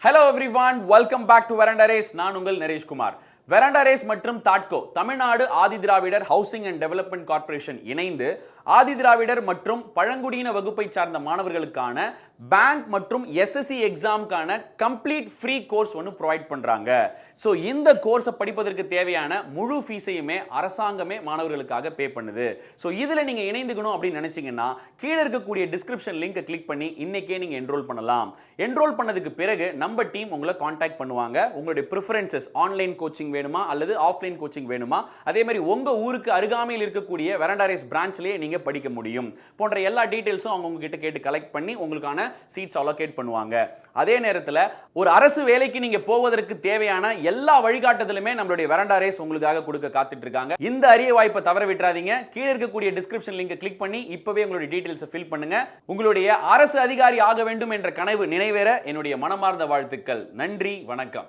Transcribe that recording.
Hello everyone, welcome back to Veranda RACE. நான் உங்கள் Naresh Kumar. Veranda RACE மற்றும் TAHDCO Tamil Nadu Adi Dravidar housing and development corporation இணைந்து ஆதிதிராவிடர் மற்றும் பழங்குடியின வகுப்பை சார்ந்த மாணவர்களுக்கான பேங்க் மற்றும் எஸ்எஸ்சி எக்ஸாம்க்கான கம்ப்ளீட் ஃப்ரீ கோர்ஸ் ஒன்று ப்ரொவைட் பண்றாங்க. ஸோ இந்த கோர்ஸை படிப்பதற்கு தேவையான முழு ஃபீஸையுமே அரசாங்கமே மாணவர்களுக்காக பே பண்ணுது. ஸோ இதில் நீங்க இணைந்துக்கணும் அப்படின்னு நினைச்சீங்கன்னா கீழே இருக்கக்கூடிய டிஸ்கிரிப்ஷன் லிங்கை கிளிக் பண்ணி இன்னைக்கே நீங்க என்ரோல் பண்ணலாம். என்ரோல் பண்ணதுக்கு பிறகு நம்ம டீம் உங்களை கான்டாக்ட் பண்ணுவாங்க. உங்களுடைய ப்ரிஃபரன்சஸ் ஆன்லைன் கோச்சிங் வேணுமா அல்லது ஆஃப்லைன் கோச்சிங் வேணுமா, அதே மாதிரி உங்க ஊருக்கு அருகாமையில் இருக்கக்கூடிய வெராண்டா ரேஸ் பிரான்ச்லயே நீங்க படிக்க முடியும் போன்ற எல்லா டீடைல்ஸும் அவங்க உங்ககிட்ட கேட்டு கலெக்ட் பண்ணி உங்களுக்கான சீட்ஸ் அலோகேட் பண்ணுவாங்க. அதே நேரத்தில் ஒரு அரசு வேலைக்கு நீங்க போவதற்கு தேவையான எல்லா வழிகாட்டுதலுமே நம்மளுடைய வெராண்டா ரேஸ் உங்களுக்காக கொடுக்க காத்துட்டு இருக்காங்க. இந்த அரிய வாய்ப்பை தவற விட்டுறாதீங்க. கீழே இருக்கக்கூடிய டிஸ்கிரிப்ஷன் லிங்கை கிளிக் பண்ணி இப்பவே உங்களுடைய டீடைல்ஸை ஃபில் பண்ணுங்க. உங்களுடைய அரசு அதிகாரி ஆக வேண்டும் என்ற கனவு நிறைவேற என்னுடைய மனமார்ந்த வாழ்த்துக்கள். நன்றி, வணக்கம்.